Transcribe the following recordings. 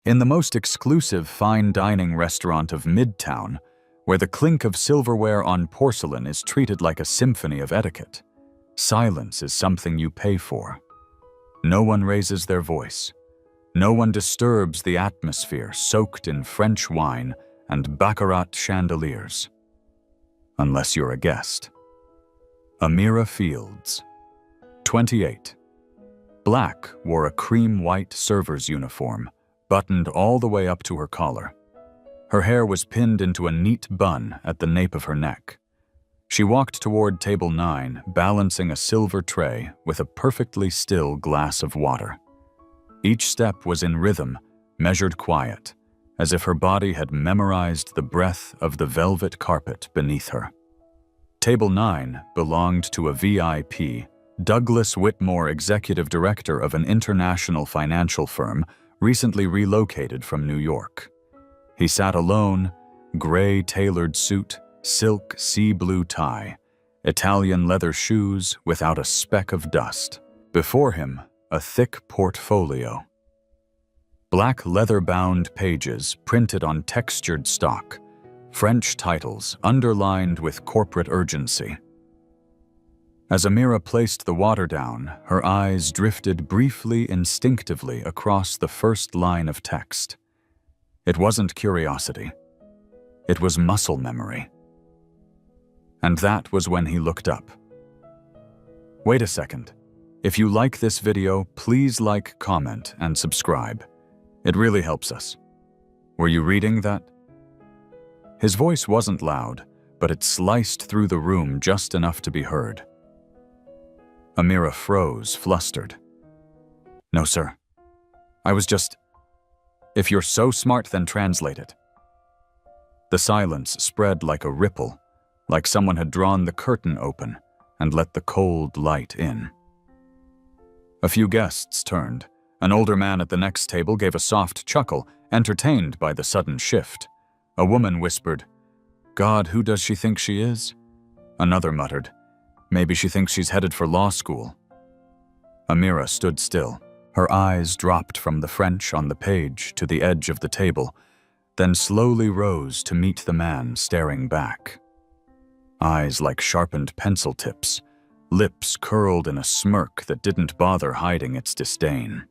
In the most exclusive fine dining restaurant of Midtown, where the clink of silverware on porcelain is treated like a symphony of etiquette, silence is something you pay for. No one raises their voice. No one disturbs the atmosphere soaked in French wine and baccarat chandeliers. Unless you're a guest. Amira Fields, 28. Black, wore a cream-white server's uniform, buttoned all the way up to her collar. Her hair was pinned into a neat bun at the nape of her neck. She walked toward table 9, balancing a silver tray with a perfectly still glass of water. Each step was in rhythm, measured quiet, as if her body had memorized the breath of the velvet carpet beneath her. Table 9 belonged to a VIP, Douglas Whitmore, executive director of an international financial firm, recently relocated from New York. He sat alone, gray tailored suit, silk sea blue tie, Italian leather shoes without a speck of dust. Before him, a thick portfolio. Black leather-bound pages printed on textured stock, French titles underlined with corporate urgency. As Amira placed the water down, her eyes drifted briefly, instinctively across the first line of text. It wasn't curiosity. It was muscle memory. And that was when he looked up. Wait a second. If you like this video, please like, comment, and subscribe. It really helps us. Were you reading that? His voice wasn't loud, but it sliced through the room just enough to be heard. Amira froze, flustered. No, sir. I was just... If you're so smart, then translate it. The silence spread like a ripple, like someone had drawn the curtain open and let the cold light in. A few guests turned. An older man at the next table gave a soft chuckle, entertained by the sudden shift. A woman whispered, "God, who does she think she is?" Another muttered, "Maybe she thinks she's headed for law school." Amira stood still. Her eyes dropped from the French on the page to the edge of the table, then slowly rose to meet the man staring back. Eyes like sharpened pencil tips, lips curled in a smirk that didn't bother hiding its disdain.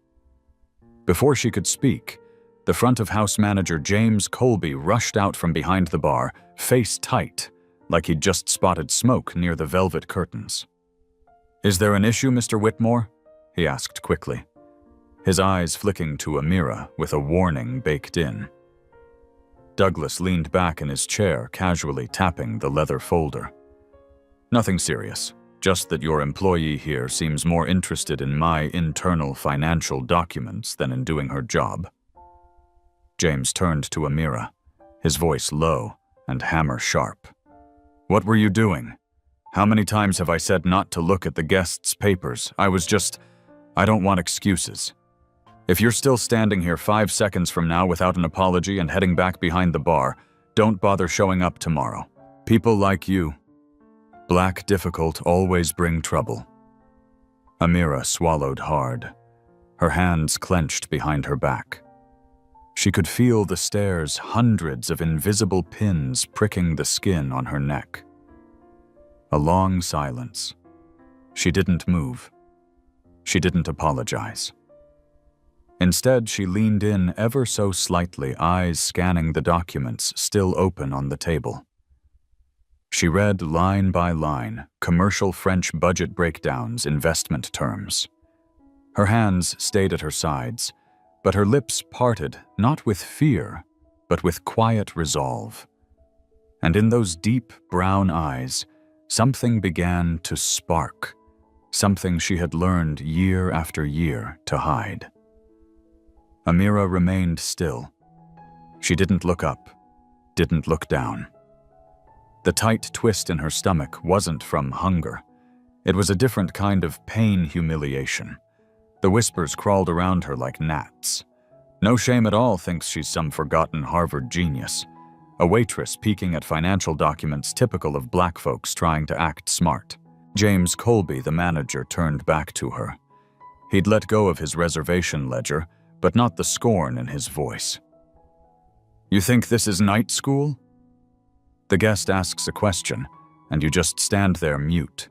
Before she could speak, the front-of-house manager James Colby rushed out from behind the bar, face tight, like he'd just spotted smoke near the velvet curtains. "Is there an issue, Mr. Whitmore?" he asked quickly, his eyes flicking to Amira with a warning baked in. Douglas leaned back in his chair, casually tapping the leather folder. "Nothing serious, just that your employee here seems more interested in my internal financial documents than in doing her job." James turned to Amira, his voice low and hammer sharp. "What were you doing? How many times have I said not to look at the guests' papers? I don't want excuses. If you're still standing here 5 seconds from now without an apology and heading back behind the bar, don't bother showing up tomorrow. People like you, black difficult, always bring trouble." Amira swallowed hard, her hands clenched behind her back. She could feel the stare's hundreds of invisible pins pricking the skin on her neck. A long silence. She didn't move. She didn't apologize. Instead, she leaned in ever so slightly, eyes scanning the documents still open on the table. She read line by line, commercial French budget breakdowns, investment terms. Her hands stayed at her sides, but her lips parted not with fear, but with quiet resolve. And in those deep brown eyes, something began to spark, something she had learned year after year to hide. Amira remained still. She didn't look up, didn't look down. The tight twist in her stomach wasn't from hunger. It was a different kind of pain humiliation. The whispers crawled around her like gnats. No shame at all thinks she's some forgotten Harvard genius. A waitress peeking at financial documents typical of black folks trying to act smart. James Colby, the manager, turned back to her. He'd let go of his reservation ledger, but not the scorn in his voice. "You think this is night school?" The guest asks a question, and you just stand there mute.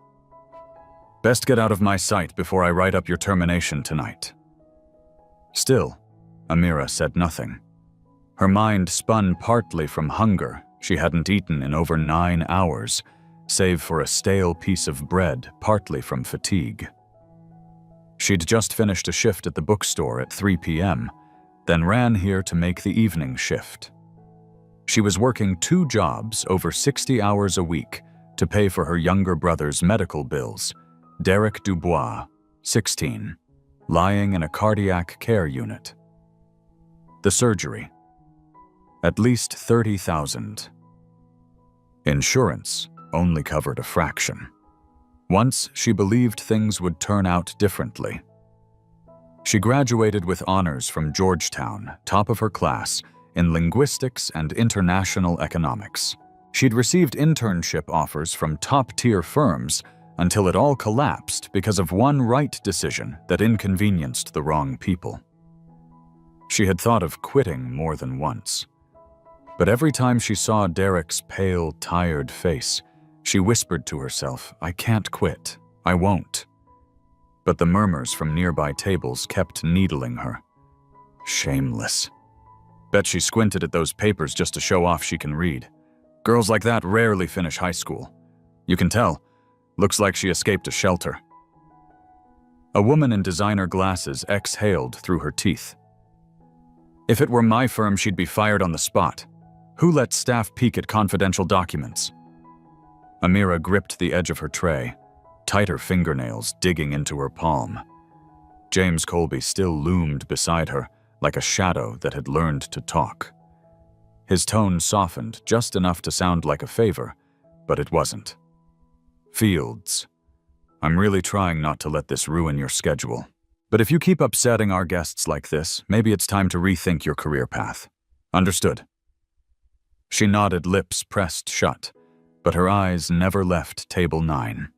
"Best get out of my sight before I write up your termination tonight." Still, Amira said nothing. Her mind spun partly from hunger she hadn't eaten in over 9 hours, save for a stale piece of bread, partly from fatigue. She'd just finished a shift at the bookstore at 3 p.m., then ran here to make the evening shift. She was working 2 jobs over 60 hours a week to pay for her younger brother's medical bills. Derek Dubois, 16, lying in a cardiac care unit. The surgery. At least $30,000. Insurance only covered a fraction. Once she believed things would turn out differently. She graduated with honors from Georgetown, top of her class, in linguistics and international economics. She'd received internship offers from top-tier firms until it all collapsed because of one right decision that inconvenienced the wrong people. She had thought of quitting more than once. But every time she saw Derek's pale, tired face, she whispered to herself, "I can't quit. I won't." But the murmurs from nearby tables kept needling her. Shameless. Bet she squinted at those papers just to show off she can read. Girls like that rarely finish high school. You can tell. Looks like she escaped a shelter. A woman in designer glasses exhaled through her teeth. "If it were my firm, she'd be fired on the spot. Who lets staff peek at confidential documents?" Amira gripped the edge of her tray, tighter fingernails digging into her palm. James Colby still loomed beside her, like a shadow that had learned to talk. His tone softened just enough to sound like a favor, but it wasn't. "Fields, I'm really trying not to let this ruin your schedule. But if you keep upsetting our guests like this, maybe it's time to rethink your career path. Understood?" She nodded, lips pressed shut, but her eyes never left table 9.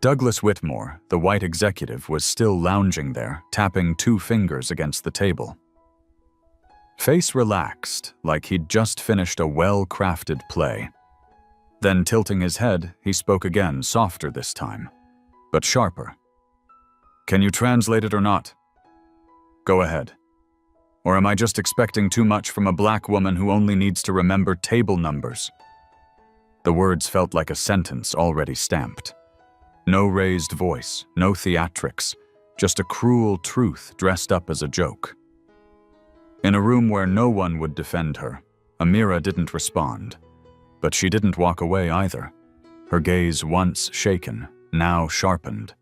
Douglas Whitmore, the white executive, was still lounging there, tapping 2 fingers against the table. Face relaxed, like he'd just finished a well-crafted play. Then, tilting his head, he spoke again, softer this time, but sharper. "Can you translate it or not?" "Go ahead. Or am I just expecting too much from a black woman who only needs to remember table numbers?" The words felt like a sentence already stamped. No raised voice, no theatrics, just a cruel truth dressed up as a joke. In a room where no one would defend her, Amira didn't respond. But she didn't walk away either. Her gaze once shaken, now sharpened.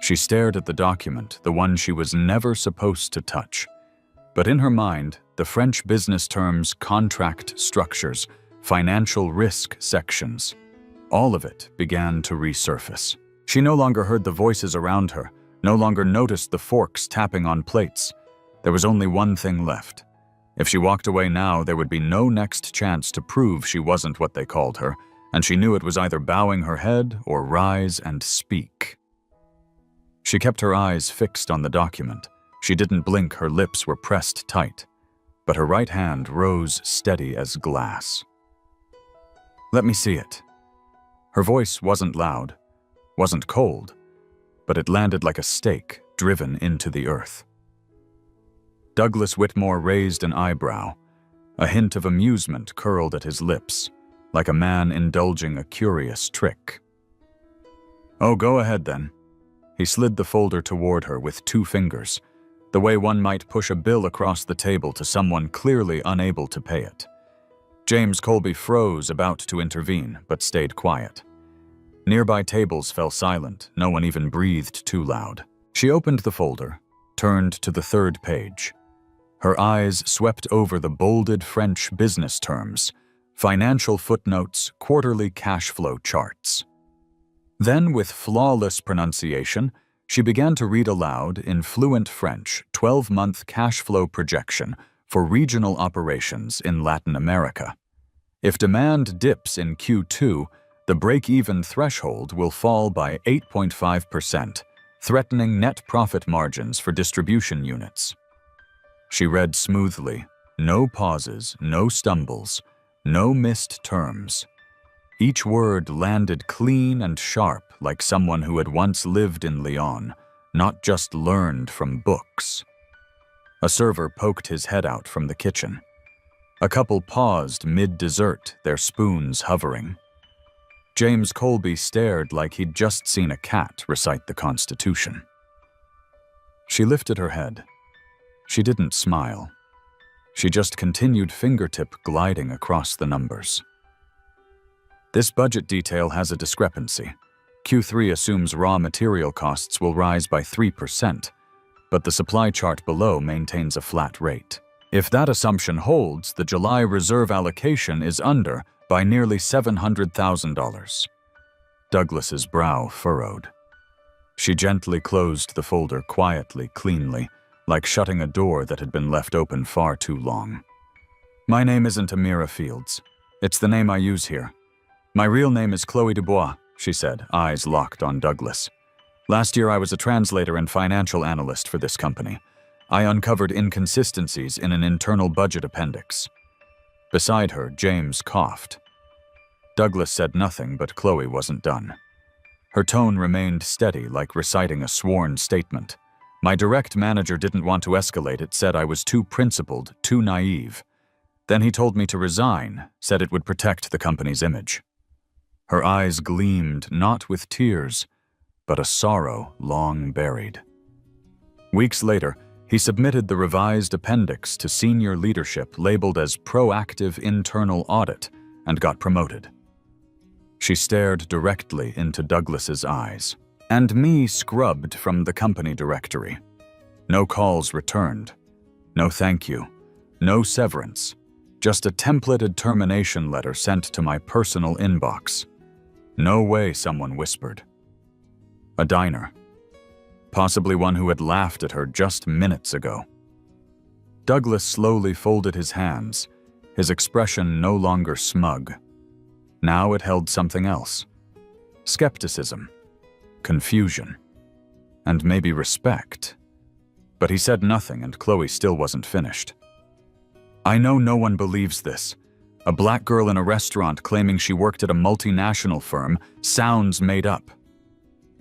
She stared at the document, the one she was never supposed to touch. But in her mind, the French business terms, contract structures, financial risk sections, all of it began to resurface. She no longer heard the voices around her, no longer noticed the forks tapping on plates. There was only one thing left. If she walked away now, there would be no next chance to prove she wasn't what they called her, and she knew it was either bowing her head or rise and speak. She kept her eyes fixed on the document. She didn't blink, her lips were pressed tight, but her right hand rose steady as glass. "Let me see it." Her voice wasn't loud, wasn't cold, but it landed like a stake driven into the earth. Douglas Whitmore raised an eyebrow. A hint of amusement curled at his lips, like a man indulging a curious trick. "Oh, go ahead then." He slid the folder toward her with 2 fingers, the way one might push a bill across the table to someone clearly unable to pay it. James Colby froze, about to intervene, but stayed quiet. Nearby tables fell silent, no one even breathed too loud. She opened the folder, turned to the 3rd page. Her eyes swept over the bolded French business terms, financial footnotes, quarterly cash flow charts. Then, with flawless pronunciation, she began to read aloud in fluent French 12-month cash flow projection for regional operations in Latin America. If demand dips in Q2, the break-even threshold will fall by 8.5%, threatening net profit margins for distribution units. She read smoothly, no pauses, no stumbles, no missed terms. Each word landed clean and sharp like someone who had once lived in Lyon, not just learned from books. A server poked his head out from the kitchen. A couple paused mid-dessert, their spoons hovering. James Colby stared like he'd just seen a cat recite the Constitution. She lifted her head. She didn't smile. She just continued fingertip gliding across the numbers. This budget detail has a discrepancy. Q3 assumes raw material costs will rise by 3%, but the supply chart below maintains a flat rate. If that assumption holds, the July reserve allocation is under by nearly $700,000. Douglas's brow furrowed. She gently closed the folder quietly, cleanly, like shutting a door that had been left open far too long. My name isn't Amira Fields. It's the name I use here. My real name is Chloe Dubois, she said, eyes locked on Douglas. Last year I was a translator and financial analyst for this company. I uncovered inconsistencies in an internal budget appendix. Beside her, James coughed. Douglas said nothing, but Chloe wasn't done. Her tone remained steady, like reciting a sworn statement. My direct manager didn't want to escalate it, said I was too principled, too naive. Then he told me to resign, said it would protect the company's image. Her eyes gleamed, not with tears, but a sorrow long buried. Weeks later, he submitted the revised appendix to senior leadership labeled as Proactive Internal Audit and got promoted. She stared directly into Douglas's eyes, and me scrubbed from the company directory. No calls returned, no thank you, no severance, just a templated termination letter sent to my personal inbox. No way, someone whispered. A diner. Possibly one who had laughed at her just minutes ago. Douglas slowly folded his hands, his expression no longer smug. Now it held something else. Skepticism, confusion, and maybe respect. But he said nothing, and Chloe still wasn't finished. I know no one believes this. A black girl in a restaurant claiming she worked at a multinational firm sounds made up.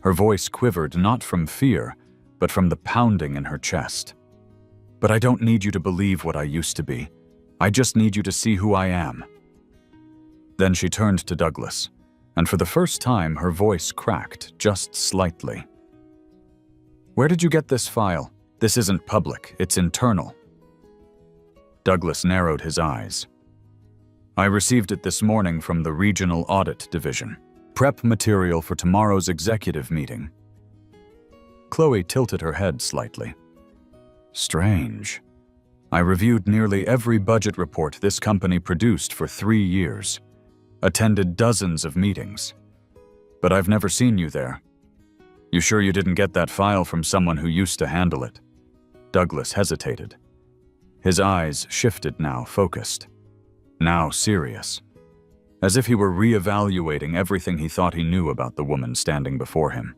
Her voice quivered not from fear, but from the pounding in her chest. But I don't need you to believe what I used to be. I just need you to see who I am. Then she turned to Douglas, and for the first time her voice cracked just slightly. Where did you get this file? This isn't public, it's internal. Douglas narrowed his eyes. I received it this morning from the Regional Audit Division. Prep material for tomorrow's executive meeting. Chloe tilted her head slightly. Strange. I reviewed nearly every budget report this company produced for 3 years, attended dozens of meetings, but I've never seen you there. You sure you didn't get that file from someone who used to handle it? Douglas hesitated. His eyes shifted now, focused, now serious, as if he were reevaluating everything he thought he knew about the woman standing before him.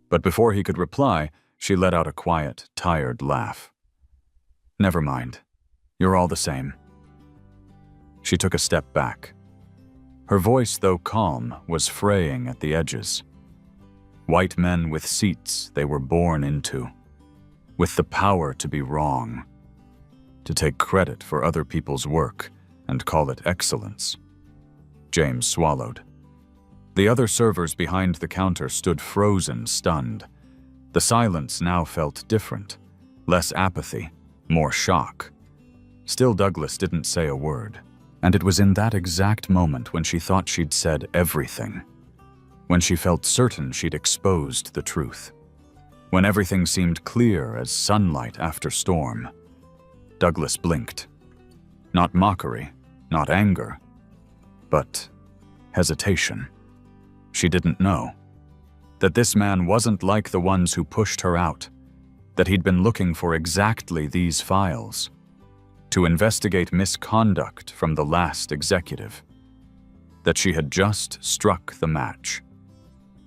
But before he could reply, she let out a quiet, tired laugh. Never mind. You're all the same. She took a step back. Her voice, though calm, was fraying at the edges. White men with seats they were born into, with the power to be wrong, to take credit for other people's work and call it excellence. James swallowed. The other servers behind the counter stood frozen, stunned. The silence now felt different, less apathy, more shock. Still, Douglas didn't say a word, and it was in that exact moment when she thought she'd said everything, when she felt certain she'd exposed the truth, when everything seemed clear as sunlight after storm. Douglas blinked. Not mockery, not anger, but hesitation. She didn't know that this man wasn't like the ones who pushed her out, that he'd been looking for exactly these files, to investigate misconduct from the last executive, that she had just struck the match.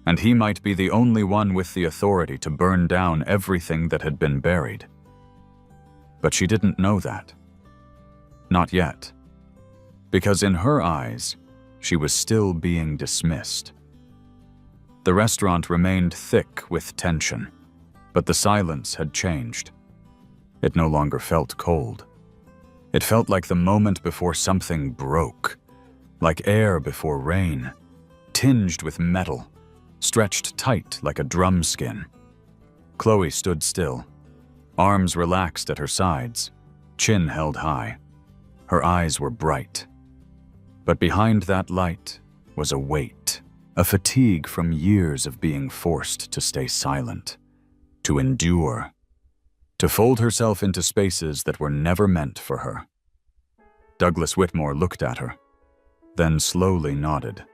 and he might be the only one with the authority to burn down everything that had been buried. But she didn't know that. Not yet. Because in her eyes, she was still being dismissed. The restaurant remained thick with tension, but the silence had changed. It no longer felt cold. It felt like the moment before something broke, like air before rain, tinged with metal, stretched tight like a drum skin. Chloe stood still, arms relaxed at her sides, chin held high. Her eyes were bright. But behind that light was a weight, a fatigue from years of being forced to stay silent, to endure, to fold herself into spaces that were never meant for her. Douglas Whitmore looked at her, then slowly nodded.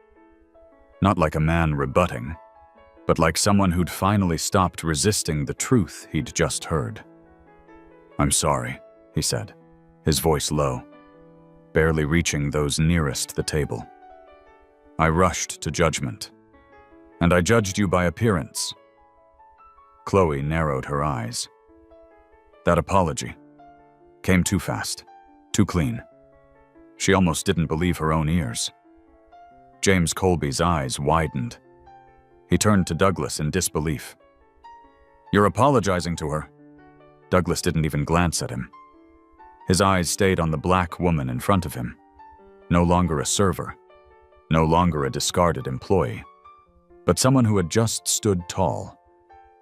Not like a man rebutting, but like someone who'd finally stopped resisting the truth he'd just heard. "I'm sorry," he said, his voice low, barely reaching those nearest the table. "I rushed to judgment, and I judged you by appearance." Chloe narrowed her eyes. That apology came too fast, too clean. She almost didn't believe her own ears. James Colby's eyes widened. He turned to Douglas in disbelief. "You're apologizing to her?" Douglas didn't even glance at him. His eyes stayed on the black woman in front of him. No longer a server, no longer a discarded employee, but someone who had just stood tall,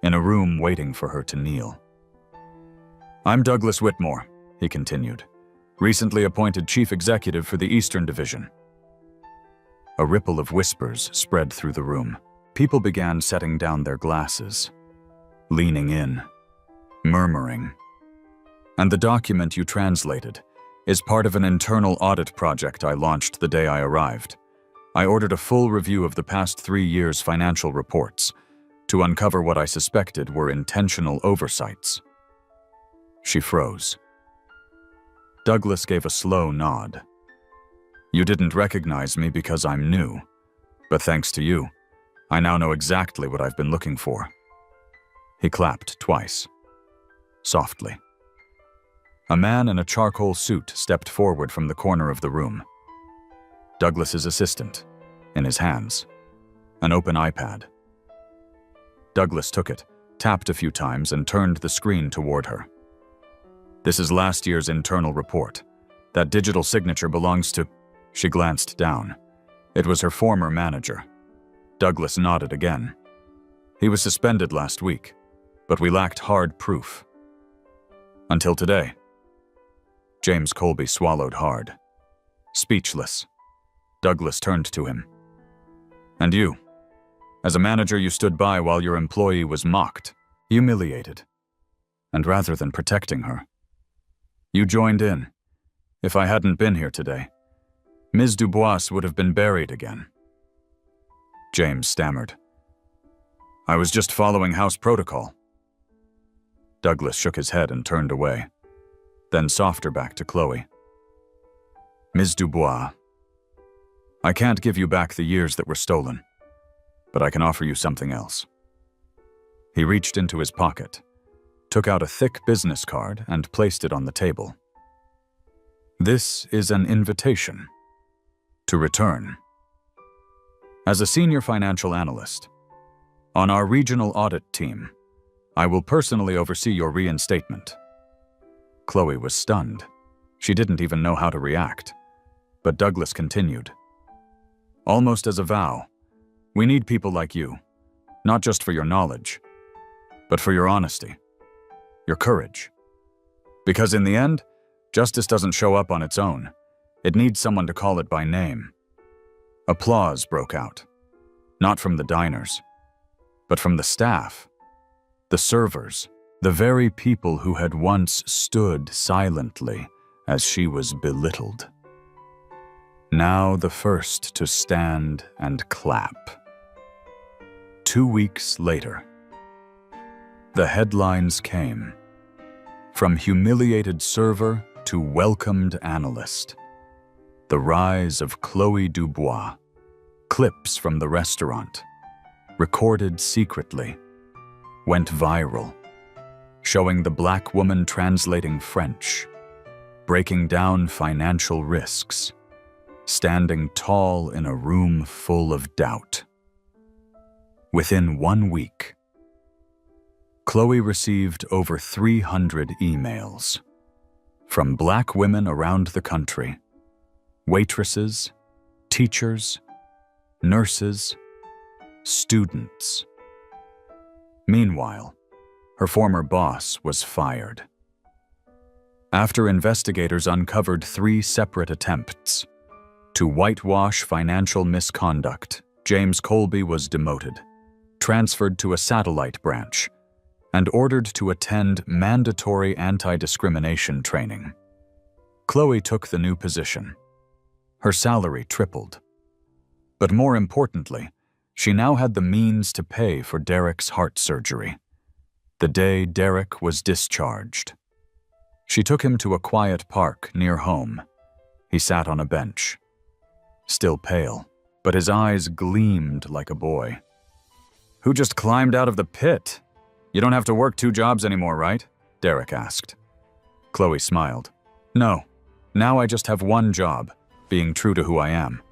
in a room waiting for her to kneel. "I'm Douglas Whitmore," he continued, "recently appointed Chief Executive for the Eastern Division." A ripple of whispers spread through the room. People began setting down their glasses, leaning in, murmuring. "And the document you translated is part of an internal audit project I launched the day I arrived. I ordered a full review of the past 3 years' financial reports to uncover what I suspected were intentional oversights." She froze. Douglas gave a slow nod. "You didn't recognize me because I'm new, but thanks to you, I now know exactly what I've been looking for." He clapped twice, softly. A man in a charcoal suit stepped forward from the corner of the room. Douglas's assistant, in his hands, an open iPad. Douglas took it, tapped a few times, and turned the screen toward her. "This is last year's internal report. That digital signature belongs to—" She glanced down. It was her former manager. Douglas nodded again. "He was suspended last week, but we lacked hard proof. Until today." James Colby swallowed hard. Speechless, Douglas turned to him. "And you? As a manager, you stood by while your employee was mocked, humiliated. And rather than protecting her, you joined in. If I hadn't been here today, Ms. Dubois would have been buried again." James stammered. "I was just following house protocol." Douglas shook his head and turned away, then softer back to Chloe. "Ms. Dubois, I can't give you back the years that were stolen, but I can offer you something else." He reached into his pocket, took out a thick business card, and placed it on the table. "This is an invitation to return. As a senior financial analyst, on our regional audit team, I will personally oversee your reinstatement." Chloe was stunned. She didn't even know how to react. But Douglas continued. "Almost as a vow, we need people like you, not just for your knowledge, but for your honesty, your courage. Because in the end, justice doesn't show up on its own. It needs someone to call it by name." Applause broke out, not from the diners, but from the staff, the servers, the very people who had once stood silently as she was belittled. Now the first to stand and clap. 2 weeks later, the headlines came. From humiliated server to welcomed analyst. The rise of Chloe Dubois. Clips from the restaurant. recorded secretly, went viral, showing the Black woman translating French, breaking down financial risks, standing tall in a room full of doubt. Within 1 week, Chloe received over 300 emails from Black women around the country, waitresses, teachers, nurses, students. Meanwhile, her former boss was fired. After investigators uncovered 3 separate attempts to whitewash financial misconduct, James Colby was demoted, transferred to a satellite branch, and ordered to attend mandatory anti-discrimination training. Chloe took the new position. Her salary tripled. But more importantly, she now had the means to pay for Derek's heart surgery. The day Derek was discharged, she took him to a quiet park near home. He sat on a bench, still pale, but his eyes gleamed like a boy. "Who just climbed out of the pit? You don't have to work 2 jobs anymore, right?" Derek asked. Chloe smiled. "No, now I just have 1 job, being true to who I am."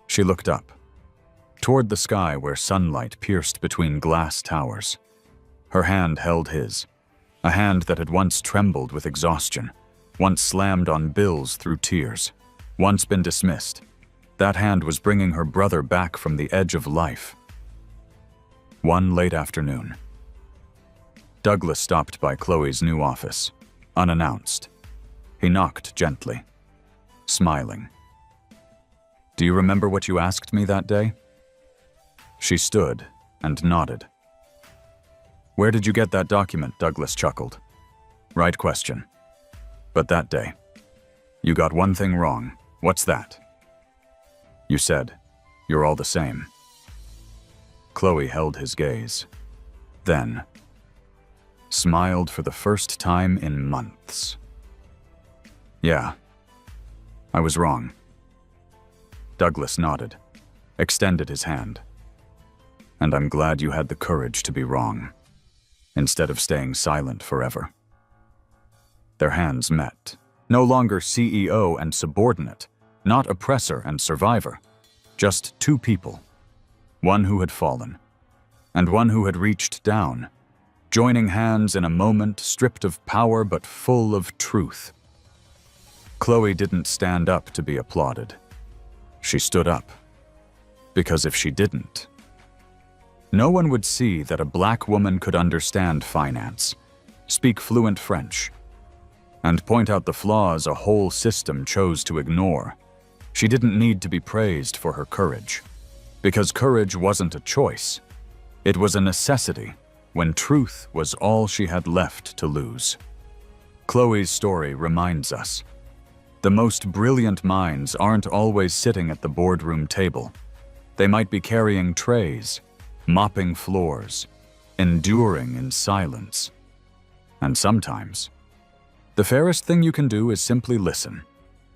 She looked up, toward the sky where sunlight pierced between glass towers. Her hand held his, a hand that had once trembled with exhaustion, once slammed on bills through tears, once been dismissed. That hand was bringing her brother back from the edge of life. One late afternoon, Douglas stopped by Chloe's new office, unannounced. He knocked gently, smiling. "Do you remember what you asked me that day?" She stood and nodded. "Where did you get that document?" Douglas chuckled. "Right question. But that day, you got one thing wrong. What's that?" "You said, you're all the same." Chloe held his gaze, then smiled for the first time in months. "Yeah, I was wrong." Douglas nodded, extended his hand. "And I'm glad you had the courage to be wrong, instead of staying silent forever." Their hands met, no longer CEO and subordinate, not oppressor and survivor, just 2 people, one who had fallen, and one who had reached down, joining hands in a moment stripped of power but full of truth. Chloe didn't stand up to be applauded. She stood up, because if she didn't, no one would see that a Black woman could understand finance, speak fluent French, and point out the flaws a whole system chose to ignore. She didn't need to be praised for her courage, because courage wasn't a choice. It was a necessity when truth was all she had left to lose. Chloe's story reminds us, the most brilliant minds aren't always sitting at the boardroom table. They might be carrying trays, mopping floors, enduring in silence. And sometimes, the fairest thing you can do is simply listen.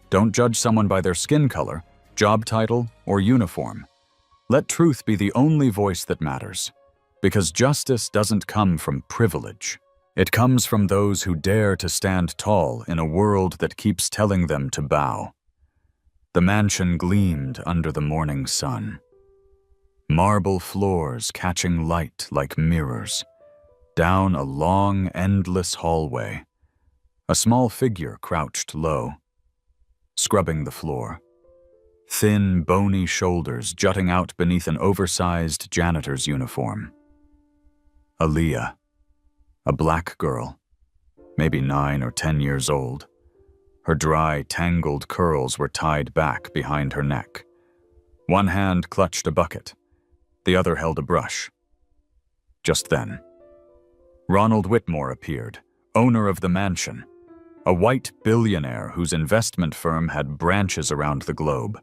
Don't judge someone by their skin color, job title, or uniform. Let truth be the only voice that matters, because justice doesn't come from privilege. It comes from those who dare to stand tall in a world that keeps telling them to bow. The mansion gleamed under the morning sun. Marble floors catching light like mirrors. Down a long, endless hallway, a small figure crouched low, scrubbing the floor. Thin, bony shoulders jutting out beneath an oversized janitor's uniform. Aaliyah, a Black girl, maybe 9 or 10 years old. Her dry, tangled curls were tied back behind her neck. One hand clutched a bucket, the other held a brush. Just then, Ronald Whitmore appeared, owner of the mansion, a white billionaire whose investment firm had branches around the globe.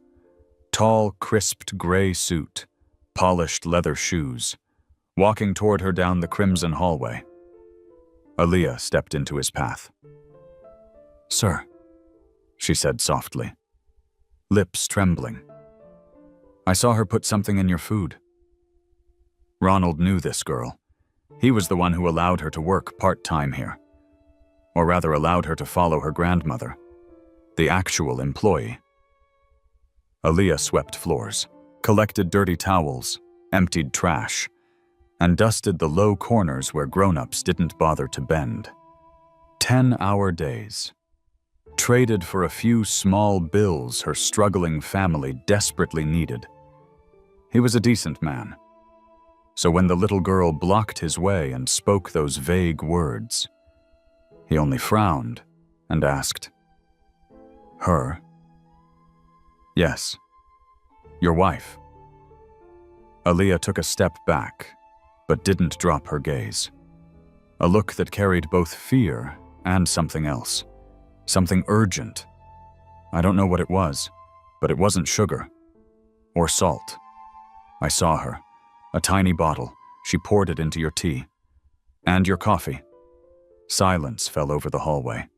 Tall, crisped gray suit, polished leather shoes, walking toward her down the crimson hallway. Aaliyah stepped into his path. "Sir," she said softly, lips trembling. "I saw her put something in your food." Ronald knew this girl. He was the one who allowed her to work part-time here. Or rather allowed her to follow her grandmother, the actual employee. Aaliyah swept floors, collected dirty towels, emptied trash, and dusted the low corners where grown-ups didn't bother to bend. 10-hour days. Traded for a few small bills her struggling family desperately needed. He was a decent man. So when the little girl blocked his way and spoke those vague words, he only frowned and asked, "Her?" "Yes. Your wife." Aaliyah took a step back, but didn't drop her gaze. A look that carried both fear and something else. Something urgent. I don't know what it was, but it wasn't sugar. Or salt. I saw her. A tiny bottle. She poured it into your tea. And your coffee. Silence fell over the hallway.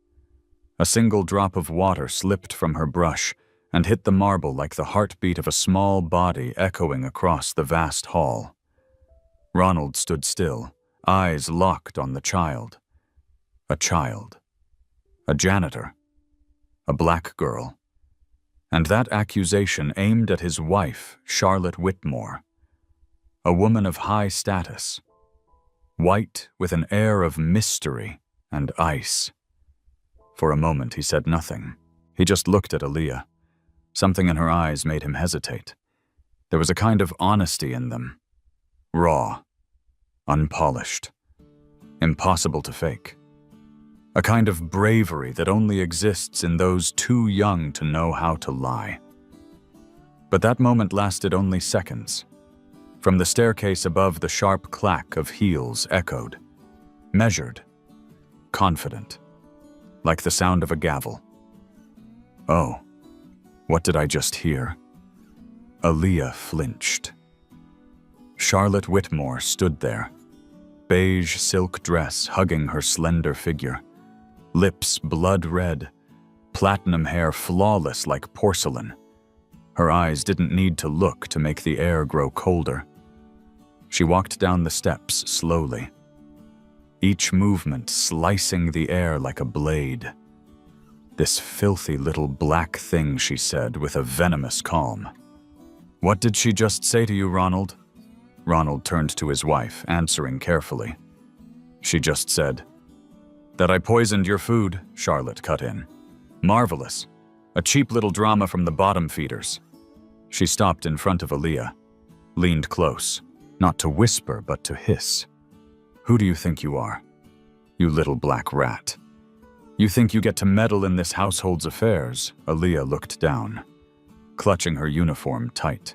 A single drop of water slipped from her brush and hit the marble like the heartbeat of a small body echoing across the vast hall. Ronald stood still, eyes locked on the child. A child. A janitor. A black girl. And that accusation aimed at his wife, Charlotte Whitmore. A woman of high status. White with an air of mystery and ice. For a moment he said nothing. He just looked at Aaliyah. Something in her eyes made him hesitate. There was a kind of honesty in them. Raw. Unpolished. Impossible to fake. A kind of bravery that only exists in those too young to know how to lie. But that moment lasted only seconds. From the staircase above, the sharp clack of heels echoed. Measured. Confident. Like the sound of a gavel. Oh, what did I just hear? Aaliyah flinched. Charlotte Whitmore stood there. Beige silk dress hugging her slender figure. Lips blood red. Platinum hair flawless like porcelain. Her eyes didn't need to look to make the air grow colder. She walked down the steps slowly. Each movement slicing the air like a blade. "This filthy little black thing," she said with a venomous calm. "What did she just say to you, Ronald?" Ronald turned to his wife, answering carefully. "She just said, that I poisoned your food," Charlotte cut in. "Marvelous. A cheap little drama from the bottom feeders." She stopped in front of Aaliyah, leaned close, not to whisper but to hiss. "Who do you think you are? You little black rat. You think you get to meddle in this household's affairs?" Aaliyah looked down, clutching her uniform tight.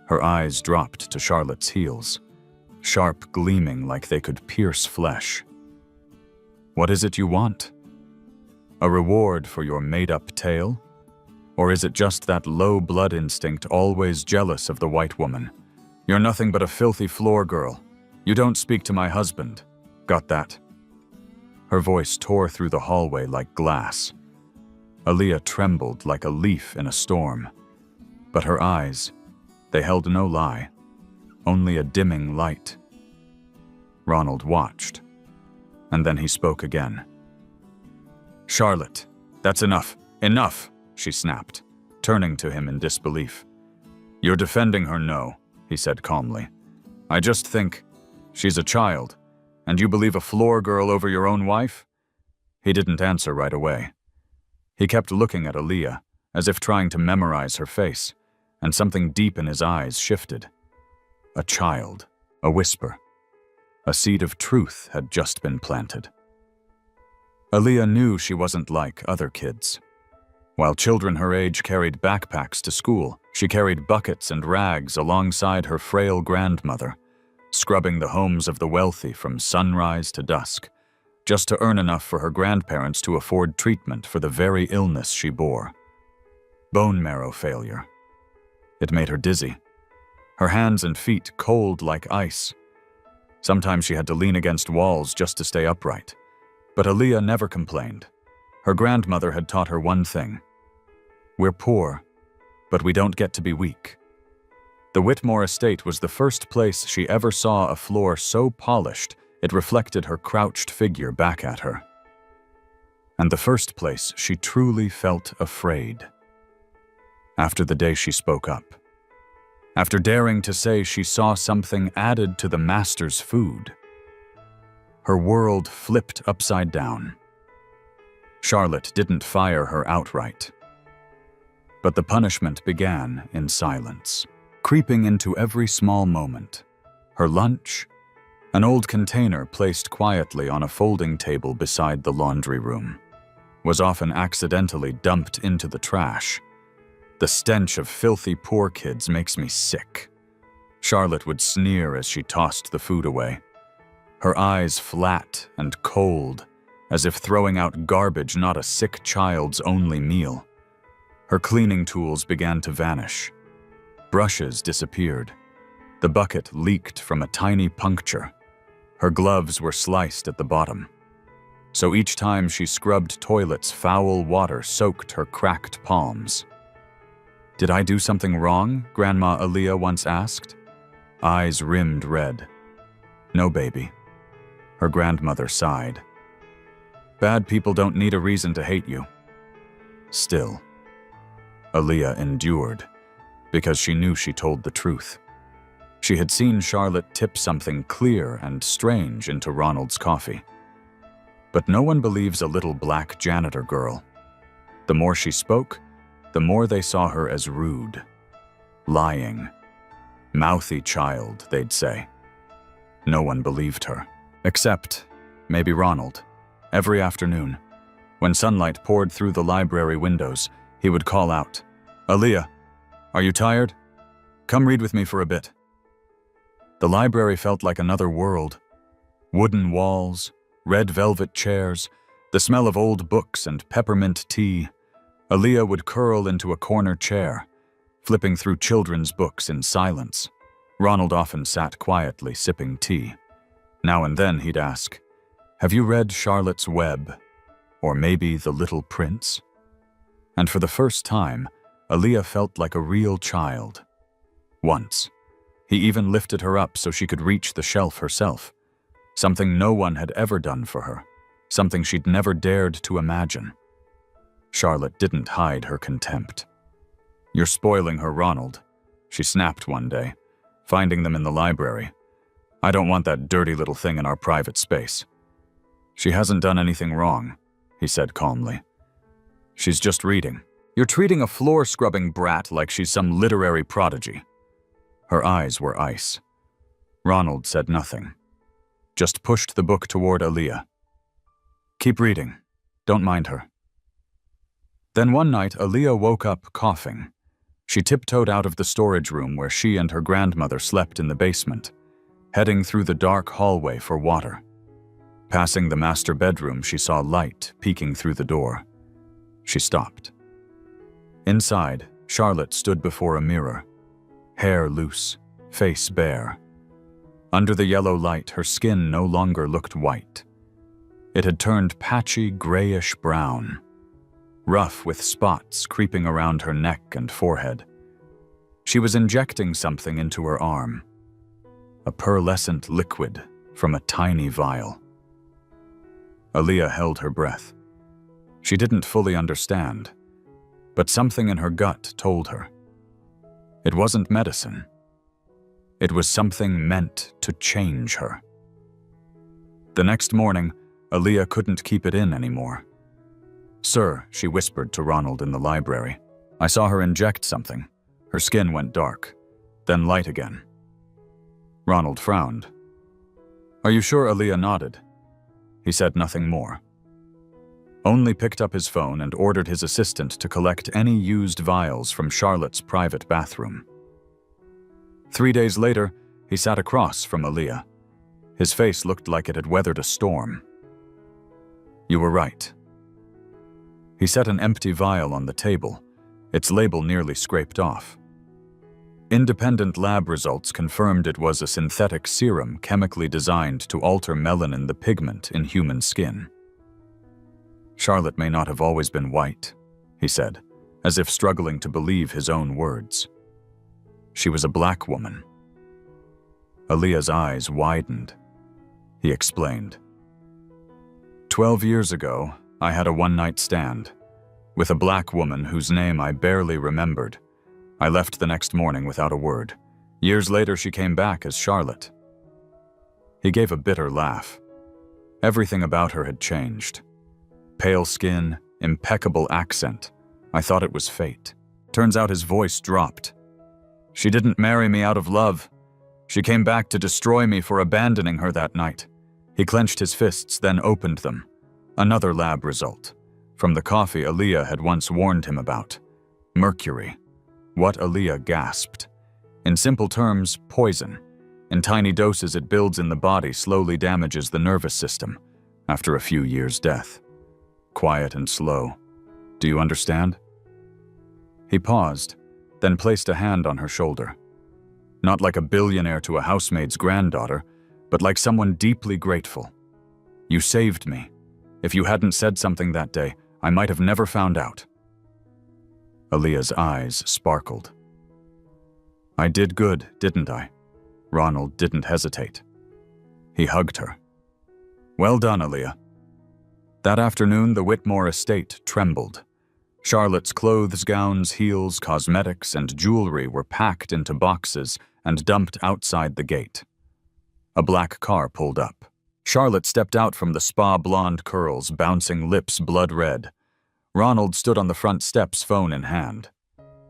Her eyes dropped to Charlotte's heels, sharp gleaming like they could pierce flesh. "What is it you want? A reward for your made-up tale? Or is it just that low blood instinct always jealous of the white woman? You're nothing but a filthy floor girl. You don't speak to my husband. Got that?" Her voice tore through the hallway like glass. Aaliyah trembled like a leaf in a storm. But her eyes, they held no lie, only a dimming light. Ronald watched, and then he spoke again. "Charlotte, that's enough. Enough!" she snapped, turning to him in disbelief. "You're defending her, no," he said calmly. "I just think, she's a child, and you believe a floor girl over your own wife?" He didn't answer right away. He kept looking at Aaliyah, as if trying to memorize her face, and something deep in his eyes shifted. A child, a whisper. A seed of truth had just been planted. Aaliyah knew she wasn't like other kids. While children her age carried backpacks to school, she carried buckets and rags alongside her frail grandmother, scrubbing the homes of the wealthy from sunrise to dusk, just to earn enough for her grandparents to afford treatment for the very illness she bore. Bone marrow failure. It made her dizzy. Her hands and feet cold like ice. Sometimes she had to lean against walls just to stay upright. But Aaliyah never complained. Her grandmother had taught her one thing. We're poor, but we don't get to be weak. The Whitmore estate was the first place she ever saw a floor so polished it reflected her crouched figure back at her. And the first place she truly felt afraid. After the day she spoke up. After daring to say she saw something added to the master's food. Her world flipped upside down. Charlotte didn't fire her outright. But the punishment began in silence, creeping into every small moment. Her lunch, an old container placed quietly on a folding table beside the laundry room, was often accidentally dumped into the trash. The stench of filthy poor kids makes me sick. Charlotte would sneer as she tossed the food away, her eyes flat and cold, as if throwing out garbage, not a sick child's only meal. Her cleaning tools began to vanish. Brushes disappeared. The bucket leaked from a tiny puncture. Her gloves were sliced at the bottom. So each time she scrubbed toilets, foul water soaked her cracked palms. "Did I do something wrong?" Grandma Aaliyah once asked. Eyes rimmed red. "No, baby." Her grandmother sighed. "Bad people don't need a reason to hate you." Still, Aaliyah endured, because she knew she told the truth. She had seen Charlotte tip something clear and strange into Ronald's coffee. But no one believes a little black janitor girl. The more she spoke, the more they saw her as rude. Lying. Mouthy child, they'd say. No one believed her. Except, maybe Ronald. Every afternoon, when sunlight poured through the library windows, he would call out, "Aaliyah, are you tired? Come read with me for a bit." The library felt like another world. Wooden walls, red velvet chairs, the smell of old books and peppermint tea. Aaliyah would curl into a corner chair, flipping through children's books in silence. Ronald often sat quietly sipping tea. Now and then he'd ask, "Have you read Charlotte's Web? Or maybe The Little Prince?" And for the first time, Aaliyah felt like a real child. Once, he even lifted her up so she could reach the shelf herself, something no one had ever done for her, something she'd never dared to imagine. Charlotte didn't hide her contempt. "You're spoiling her, Ronald," she snapped one day, finding them in the library. "I don't want that dirty little thing in our private space." "She hasn't done anything wrong," he said calmly. "She's just reading. You're treating a floor-scrubbing brat like she's some literary prodigy." Her eyes were ice. Ronald said nothing, just pushed the book toward Aaliyah. "Keep reading. Don't mind her." Then one night, Aaliyah woke up coughing. She tiptoed out of the storage room where she and her grandmother slept in the basement, heading through the dark hallway for water. Passing the master bedroom, she saw light peeking through the door. She stopped. Inside, Charlotte stood before a mirror, hair loose, face bare. Under the yellow light, her skin no longer looked white. It had turned patchy grayish-brown, rough with spots creeping around her neck and forehead. She was injecting something into her arm, a pearlescent liquid from a tiny vial. Aaliyah held her breath. She didn't fully understand, but something in her gut told her. It wasn't medicine. It was something meant to change her. The next morning, Aaliyah couldn't keep it in anymore. "Sir," she whispered to Ronald in the library. "I saw her inject something. Her skin went dark, then light again." Ronald frowned. "Are you sure?" Aaliyah nodded. He said nothing more. Only picked up his phone and ordered his assistant to collect any used vials from Charlotte's private bathroom. 3 days later, he sat across from Aaliyah. His face looked like it had weathered a storm. "You were right." He set an empty vial on the table, its label nearly scraped off. Independent lab results confirmed it was a synthetic serum chemically designed to alter melanin, the pigment in human skin. "Charlotte may not have always been white," he said, as if struggling to believe his own words. She was a black woman. Aaliyah's eyes widened. He explained. 12 years ago, I had a one-night stand with a black woman whose name I barely remembered. I left the next morning without a word. Years later, she came back as Charlotte. He gave a bitter laugh. Everything about her had changed. Pale skin, impeccable accent. I thought it was fate. Turns out his voice dropped. She didn't marry me out of love. She came back to destroy me for abandoning her that night. He clenched his fists, then opened them. Another lab result. From the coffee Aaliyah had once warned him about. Mercury. What Aaliyah gasped. In simple terms, poison. In tiny doses it builds in the body, slowly damages the nervous system. After a few years' death. Quiet and slow. Do you understand? He paused, then placed a hand on her shoulder. Not like a billionaire to a housemaid's granddaughter, but like someone deeply grateful. You saved me. If you hadn't said something that day, I might have never found out. Aaliyah's eyes sparkled. I did good, didn't I? Ronald didn't hesitate. He hugged her. Well done, Aaliyah. That afternoon, the Whitmore estate trembled. Charlotte's clothes, gowns, heels, cosmetics, and jewelry were packed into boxes and dumped outside the gate. A black car pulled up. Charlotte stepped out from the spa blonde curls, bouncing lips blood red. Ronald stood on the front steps, phone in hand.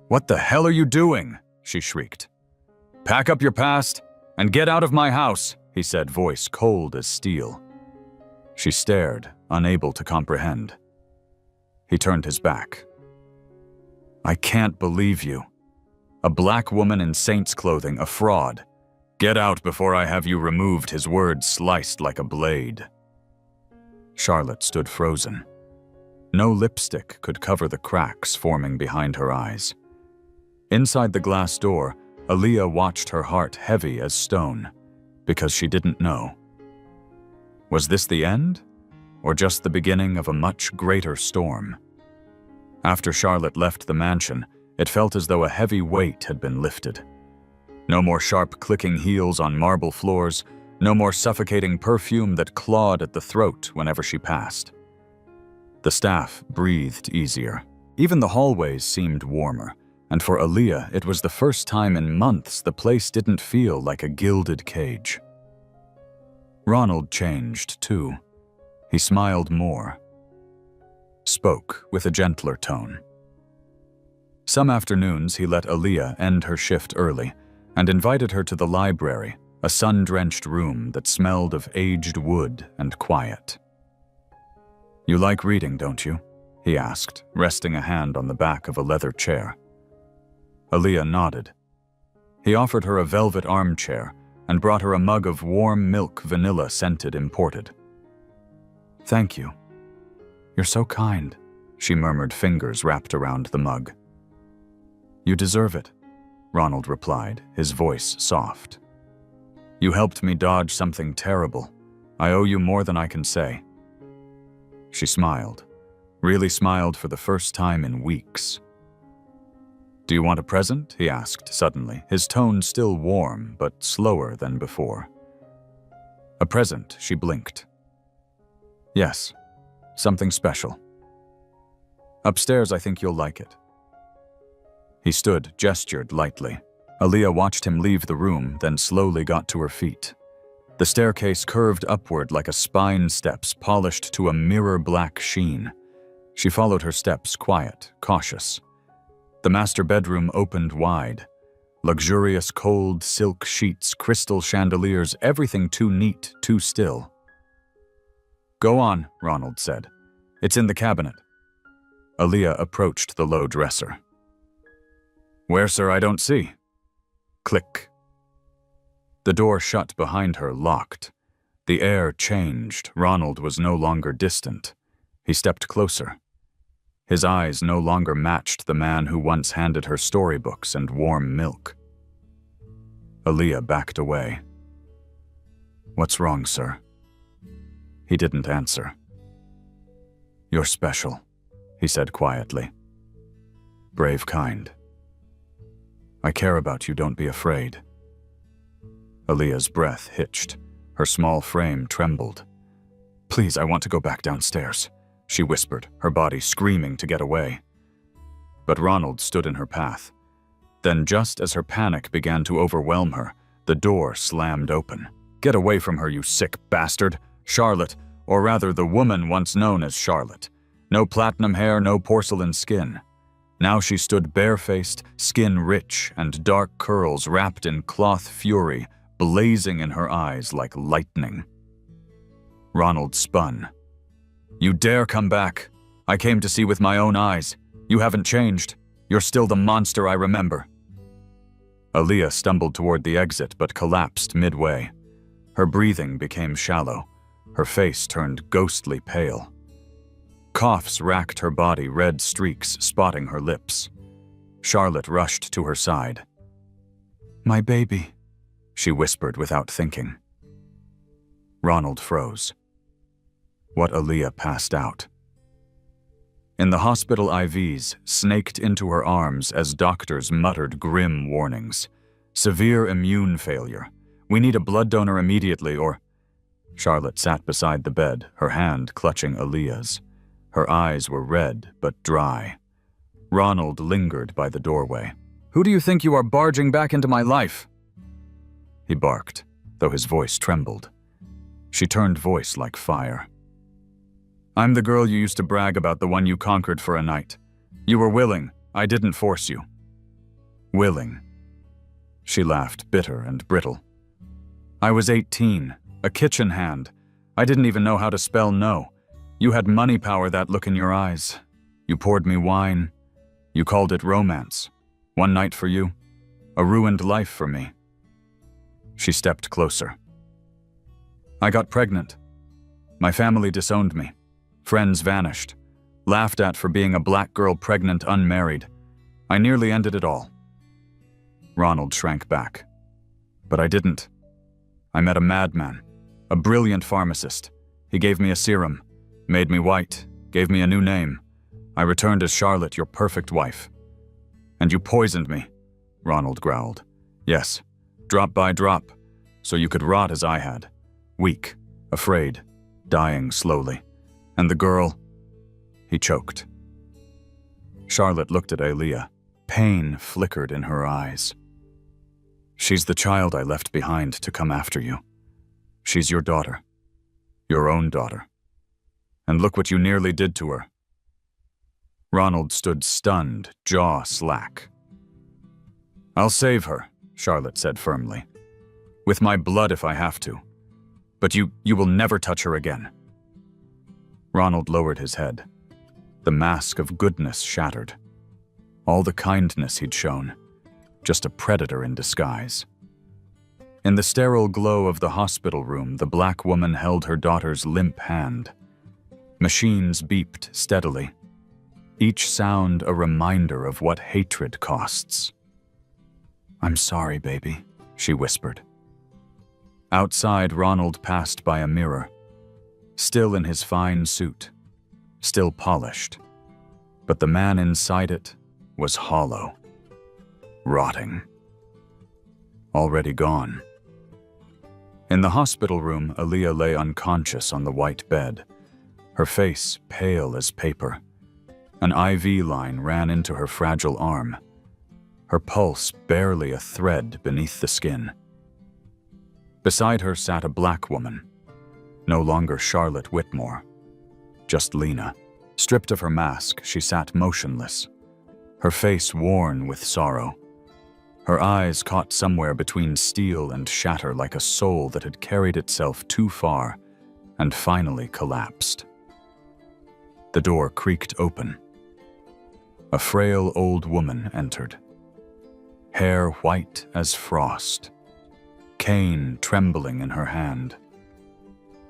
What the hell are you doing? She shrieked. Pack up your past and get out of my house, he said, voice cold as steel. She stared, unable to comprehend. He turned his back. I can't believe you. A black woman in saint's clothing, a fraud. Get out before I have you removed, his words sliced like a blade. Charlotte stood frozen. No lipstick could cover the cracks forming behind her eyes. Inside the glass door, Aaliyah watched her heart heavy as stone, because she didn't know. Was this the end, or just the beginning of a much greater storm? After Charlotte left the mansion, it felt as though a heavy weight had been lifted. No more sharp clicking heels on marble floors, no more suffocating perfume that clawed at the throat whenever she passed. The staff breathed easier. Even the hallways seemed warmer, and for Aaliyah, it was the first time in months the place didn't feel like a gilded cage. Ronald changed, too. He smiled more. Spoke with a gentler tone. Some afternoons he let Aaliyah end her shift early and invited her to the library, a sun-drenched room that smelled of aged wood and quiet. You like reading, don't you? He asked, resting a hand on the back of a leather chair. Aaliyah nodded. He offered her a velvet armchair and brought her a mug of warm milk, vanilla-scented imported. Thank you. You're so kind, she murmured, fingers wrapped around the mug. You deserve it, Ronald replied, his voice soft. You helped me dodge something terrible. I owe you more than I can say. She smiled, really smiled for the first time in weeks. Do you want a present? He asked suddenly, his tone still warm but slower than before. A present, she blinked. Yes, something special. Upstairs, I think you'll like it. He stood, gestured lightly. Aaliyah watched him leave the room, then slowly got to her feet. The staircase curved upward like a spine steps polished to a mirror-black sheen. She followed her steps, quiet, cautious. The master bedroom opened wide. Luxurious cold silk sheets, crystal chandeliers, everything too neat, too still. Go on, Ronald said. It's in the cabinet. Aaliyah approached the low dresser. Where, sir? I don't see. Click. The door shut behind her, locked. The air changed. Ronald was no longer distant. He stepped closer. His eyes no longer matched the man who once handed her storybooks and warm milk. Aaliyah backed away. What's wrong, sir? He didn't answer. You're special, he said quietly. Brave kind. I care about you, don't be afraid. Aaliyah's breath hitched. Her small frame trembled. Please, I want to go back downstairs, she whispered, her body screaming to get away. But Ronald stood in her path. Then, just as her panic began to overwhelm her, the door slammed open. Get away from her, you sick bastard! Charlotte, or rather the woman once known as Charlotte. No platinum hair, no porcelain skin. Now she stood barefaced, skin rich, and dark curls wrapped in cloth fury, blazing in her eyes like lightning. Ronald spun. You dare come back. I came to see with my own eyes. You haven't changed. You're still the monster I remember. Aaliyah stumbled toward the exit but collapsed midway. Her breathing became shallow. Her face turned ghostly pale. Coughs racked her body, red streaks spotting her lips. Charlotte rushed to her side. My baby, she whispered without thinking. Ronald froze. What Aaliyah passed out. In the hospital, IVs snaked into her arms as doctors muttered grim warnings. Severe immune failure. We need a blood donor immediately or... Charlotte sat beside the bed, her hand clutching Aaliyah's. Her eyes were red but dry. Ronald lingered by the doorway. Who do you think you are barging back into my life? He barked, though his voice trembled. She turned voice like fire. I'm the girl you used to brag about, the one you conquered for a night. You were willing. I didn't force you. Willing. She laughed, bitter and brittle. I was 18, a kitchen hand. I didn't even know how to spell no. You had money power, that look in your eyes. You poured me wine. You called it romance. One night for you. A ruined life for me. She stepped closer. I got pregnant. My family disowned me. Friends vanished. Laughed at for being a black girl pregnant, unmarried. I nearly ended it all. Ronald shrank back. But I didn't. I met a madman, a brilliant pharmacist. He gave me a serum, made me white, gave me a new name. I returned as Charlotte, your perfect wife. And you poisoned me, Ronald growled. Yes, drop by drop, so you could rot as I had. Weak, afraid, dying slowly. And the girl... He choked. Charlotte looked at Aaliyah. Pain flickered in her eyes. She's the child I left behind to come after you. She's your daughter. Your own daughter. And look what you nearly did to her. Ronald stood stunned, jaw slack. I'll save her, Charlotte said firmly. With my blood if I have to. But you will never touch her again. Ronald lowered his head. The mask of goodness shattered. All the kindness he'd shown. Just a predator in disguise. In the sterile glow of the hospital room, the black woman held her daughter's limp hand. Machines beeped steadily. Each sound a reminder of what hatred costs. I'm sorry, baby, she whispered. Outside, Ronald passed by a mirror. Still in his fine suit, still polished, but the man inside it was hollow, rotting, already gone. In the hospital room, Aaliyah lay unconscious on the white bed, her face pale as paper. An IV line ran into her fragile arm, her pulse barely a thread beneath the skin. Beside her sat a black woman. No longer Charlotte Whitmore, just Lena. Stripped of her mask, she sat motionless, her face worn with sorrow. Her eyes caught somewhere between steel and shatter like a soul that had carried itself too far and finally collapsed. The door creaked open. A frail old woman entered. Hair white as frost, cane trembling in her hand.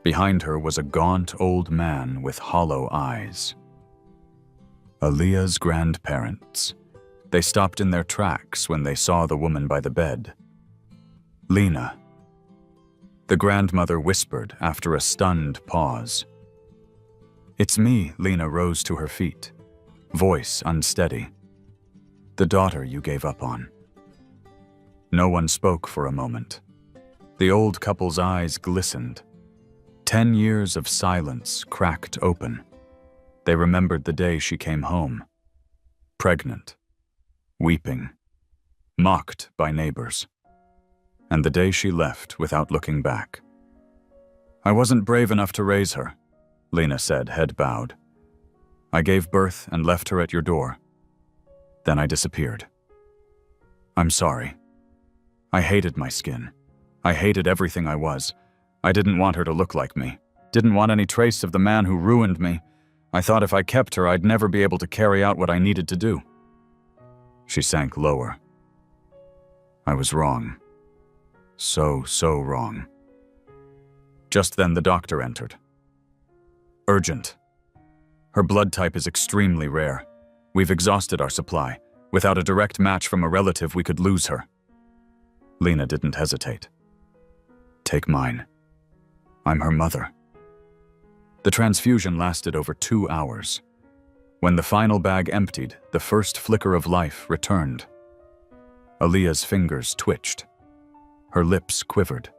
Behind her was a gaunt old man with hollow eyes. Aaliyah's grandparents. They stopped in their tracks when they saw the woman by the bed. Lena. The grandmother whispered after a stunned pause. It's me, Lena rose to her feet, voice unsteady. The daughter you gave up on. No one spoke for a moment. The old couple's eyes glistened. 10 years of silence cracked open. They remembered the day she came home. Pregnant, weeping, mocked by neighbors. And the day she left without looking back. "I wasn't brave enough to raise her," Lena said, head bowed. "I gave birth and left her at your door. Then I disappeared. I'm sorry. I hated my skin. I hated everything I was. I didn't want her to look like me. Didn't want any trace of the man who ruined me. I thought if I kept her, I'd never be able to carry out what I needed to do." She sank lower. "I was wrong. So wrong." Just then the doctor entered. "Urgent. Her blood type is extremely rare. We've exhausted our supply. Without a direct match from a relative, we could lose her." Lena didn't hesitate. "Take mine. I'm her mother." The transfusion lasted over 2 hours. When the final bag emptied, the first flicker of life returned. Aaliyah's fingers twitched. Her lips quivered.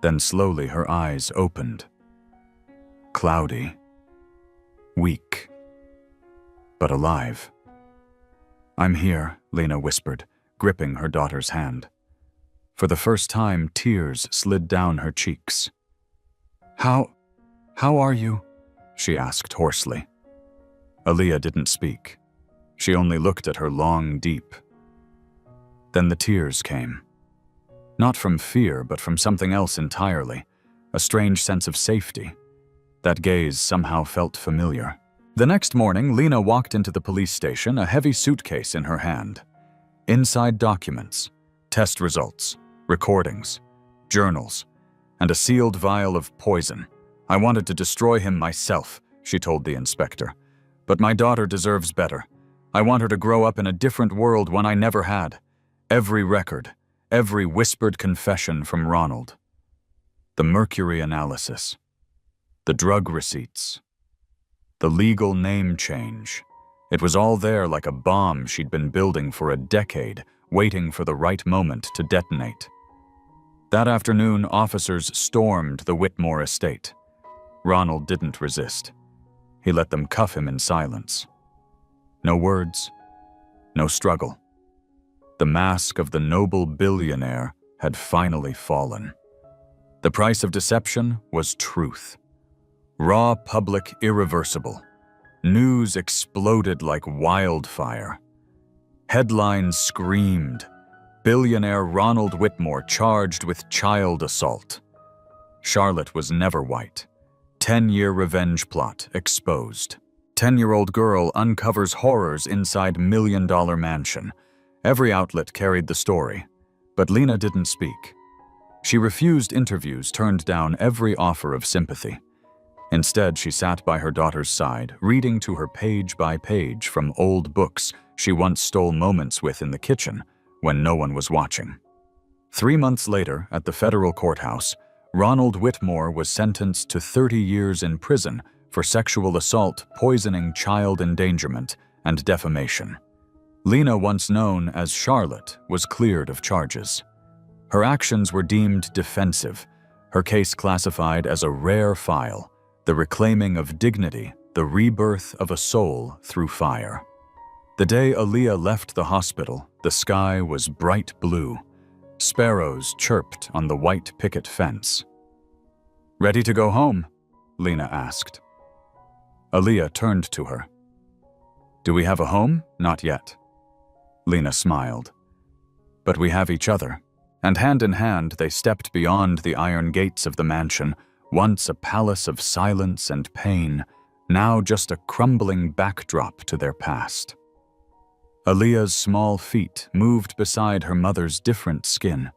Then slowly her eyes opened. Cloudy. Weak. But alive. "I'm here," Lena whispered, gripping her daughter's hand. For the first time, tears slid down her cheeks. How are you?" she asked hoarsely. Aaliyah didn't speak. She only looked at her long, deep. Then the tears came. Not from fear, but from something else entirely, a strange sense of safety. That gaze somehow felt familiar. The next morning, Lena walked into the police station, a heavy suitcase in her hand. Inside documents, test results, recordings, journals, and a sealed vial of poison. "I wanted to destroy him myself," she told the inspector. "But my daughter deserves better. I want her to grow up in a different world, one I never had. Every record, every whispered confession from Ronald. The mercury analysis, the drug receipts, the legal name change. It was all there like a bomb she'd been building for a decade, waiting for the right moment to detonate." That afternoon, officers stormed the Whitmore estate. Ronald didn't resist. He let them cuff him in silence. No words, no struggle. The mask of the noble billionaire had finally fallen. The price of deception was truth. Raw, public, irreversible. News exploded like wildfire. Headlines screamed, "Billionaire Ronald Whitmore charged with child assault." Charlotte was never white. 10-year revenge plot exposed. 10-year-old girl uncovers horrors inside million-dollar mansion. Every outlet carried the story, but Lena didn't speak. She refused interviews, turned down every offer of sympathy. Instead, she sat by her daughter's side, reading to her page by page from old books she once stole moments with in the kitchen when no one was watching. 3 months later, at the federal courthouse, Ronald Whitmore was sentenced to 30 years in prison for sexual assault, poisoning, child endangerment, and defamation. Lena, once known as Charlotte, was cleared of charges. Her actions were deemed defensive, her case classified as a rare file, the reclaiming of dignity, the rebirth of a soul through fire. The day Aaliyah left the hospital, the sky was bright blue. Sparrows chirped on the white picket fence. "Ready to go home?" Lena asked. Aaliyah turned to her. "Do we have a home? Not yet." Lena smiled. "But we have each other." And hand in hand, they stepped beyond the iron gates of the mansion, once a palace of silence and pain, now just a crumbling backdrop to their past. Aaliyah's small feet moved beside her mother's different skin.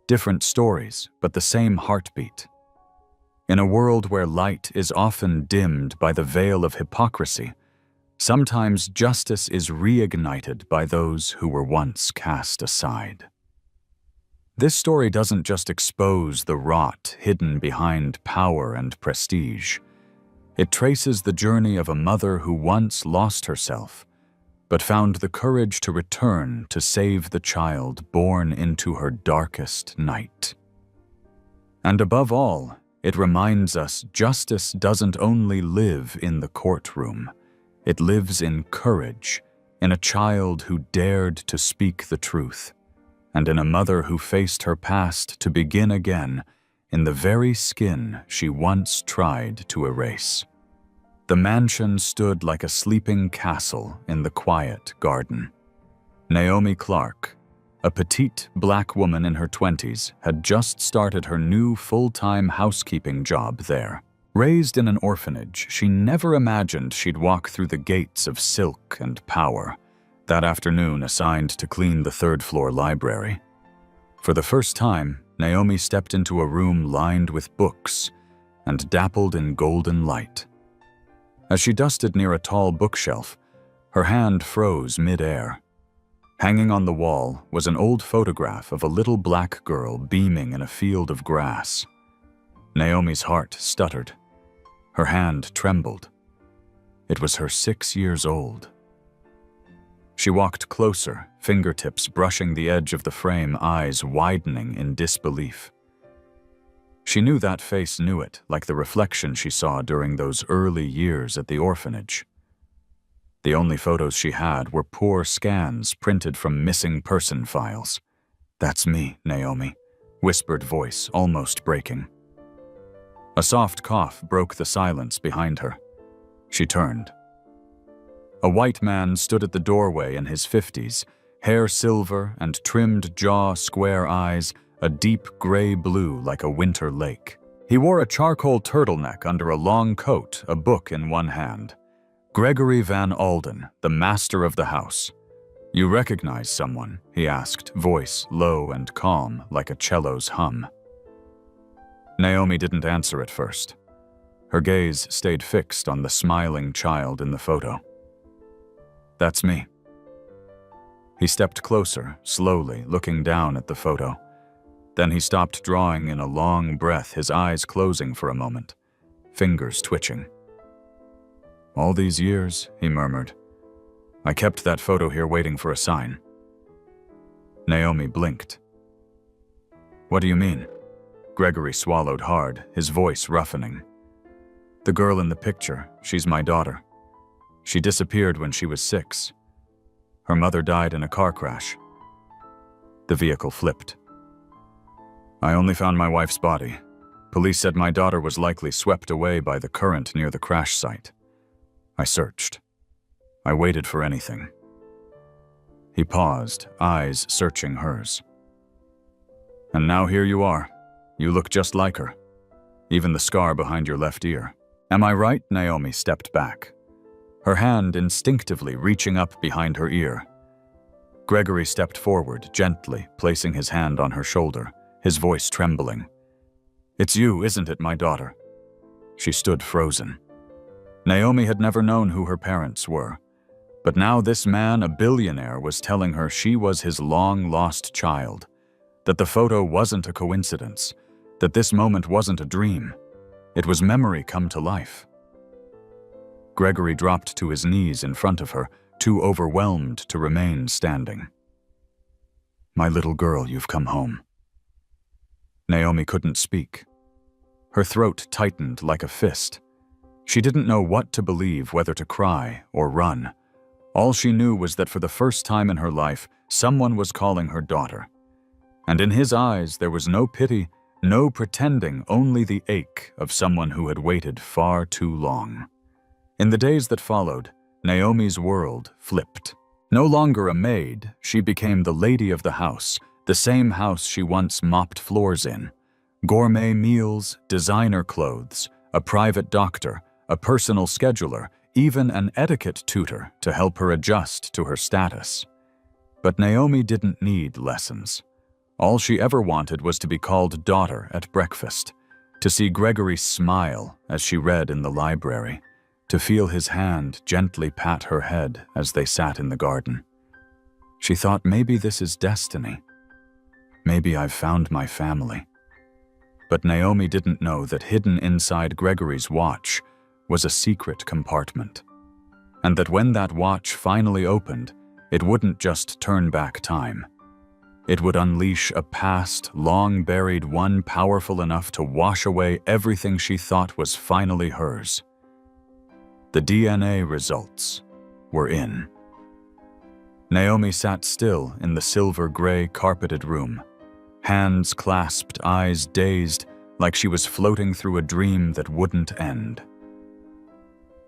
Different stories, but the same heartbeat. In a world where light is often dimmed by the veil of hypocrisy, sometimes justice is reignited by those who were once cast aside. This story doesn't just expose the rot hidden behind power and prestige. It traces the journey of a mother who once lost herself, but found the courage to return to save the child born into her darkest night. And above all, it reminds us justice doesn't only live in the courtroom. It lives in courage, in a child who dared to speak the truth, and in a mother who faced her past to begin again in the very skin she once tried to erase. The mansion stood like a sleeping castle in the quiet garden. Naomi Clark, a petite black woman in her 20s, had just started her new full-time housekeeping job there. Raised in an orphanage, she never imagined she'd walk through the gates of silk and power, that afternoon assigned to clean the third-floor library. For the first time, Naomi stepped into a room lined with books and dappled in golden light. As she dusted near a tall bookshelf, her hand froze mid-air. Hanging on the wall was an old photograph of a little black girl beaming in a field of grass. Naomi's heart stuttered. Her hand trembled. It was her 6 years old. She walked closer, fingertips brushing the edge of the frame, eyes widening in disbelief. She knew that face knew it, like the reflection she saw during those early years at the orphanage. The only photos she had were poor scans printed from missing person files. "That's me, Naomi," whispered voice, almost breaking. A soft cough broke the silence behind her. She turned. A white man stood at the doorway in his 50s, hair silver and trimmed jaw, square eyes, a deep gray blue like a winter lake. He wore a charcoal turtleneck under a long coat, a book in one hand. Gregory Van Alden, the master of the house. "You recognize someone?" he asked, voice low and calm like a cello's hum. Naomi didn't answer at first. Her gaze stayed fixed on the smiling child in the photo. "That's me." He stepped closer, slowly, looking down at the photo. Then he stopped drawing in a long breath, his eyes closing for a moment, fingers twitching. "All these years," he murmured, "I kept that photo here waiting for a sign." Naomi blinked. "What do you mean?" Gregory swallowed hard, his voice roughening. "The girl in the picture, she's my daughter. She disappeared when she was 6. Her mother died in a car crash." The vehicle flipped. "I only found my wife's body. Police said my daughter was likely swept away by the current near the crash site. I searched. I waited for anything." He paused, eyes searching hers. "And now here you are. You look just like her. Even the scar behind your left ear. Am I right?" Naomi stepped back, her hand instinctively reaching up behind her ear. Gregory stepped forward, gently placing his hand on her shoulder, his voice trembling. "It's you, isn't it, my daughter?" She stood frozen. Naomi had never known who her parents were, but now this man, a billionaire, was telling her she was his long-lost child, that the photo wasn't a coincidence, that this moment wasn't a dream. It was memory come to life. Gregory dropped to his knees in front of her, too overwhelmed to remain standing. "My little girl, you've come home." Naomi couldn't speak. Her throat tightened like a fist. She didn't know what to believe, whether to cry or run. All she knew was that for the first time in her life, someone was calling her daughter. And in his eyes, there was no pity, no pretending, only the ache of someone who had waited far too long. In the days that followed, Naomi's world flipped. No longer a maid, she became the lady of the house, the same house she once mopped floors in. Gourmet meals, designer clothes, a private doctor, a personal scheduler, even an etiquette tutor to help her adjust to her status. But Naomi didn't need lessons. All she ever wanted was to be called daughter at breakfast, to see Gregory smile as she read in the library, to feel his hand gently pat her head as they sat in the garden. She thought, maybe this is destiny. Maybe I've found my family. But Naomi didn't know that hidden inside Gregory's watch was a secret compartment. and that when that watch finally opened, it wouldn't just turn back time. It would unleash a past, long-buried one powerful enough to wash away everything she thought was finally hers. The DNA results were in. Naomi sat still in the silver-gray carpeted room, hands clasped, eyes dazed, like she was floating through a dream that wouldn't end.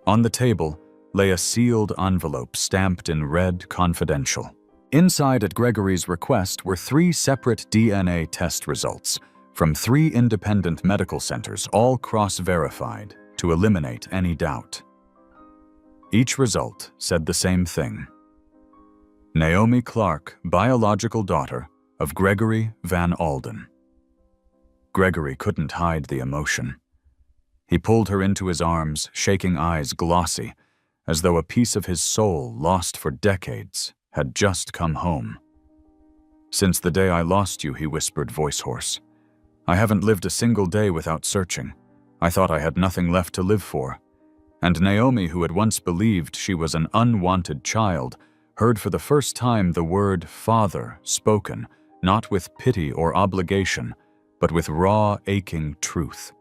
On the table lay a sealed envelope stamped in red confidential. Inside, at Gregory's request, were 3 separate DNA test results from 3 independent medical centers, all cross-verified to eliminate any doubt. Each result said the same thing. Naomi Clark, biological daughter of Gregory Van Alden. Gregory couldn't hide the emotion. He pulled her into his arms, shaking eyes glossy, as though a piece of his soul, lost for decades, had just come home. "Since the day I lost you," he whispered, voice hoarse. "I haven't lived a single day without searching. I thought I had nothing left to live for." And Naomi, who had once believed she was an unwanted child, heard for the first time the word father spoken, not with pity or obligation, but with raw, aching truth.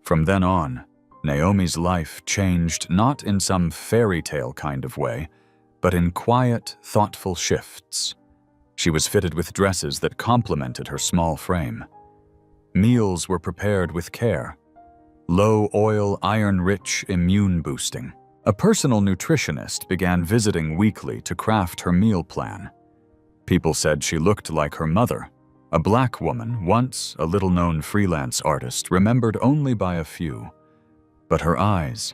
From then on, Naomi's life changed not in some fairy tale kind of way, but in quiet, thoughtful shifts. She was fitted with dresses that complemented her small frame. Meals were prepared with care. Low-oil, iron-rich, immune-boosting. A personal nutritionist began visiting weekly to craft her meal plan. People said she looked like her mother, a black woman, once a little-known freelance artist, remembered only by a few. But her eyes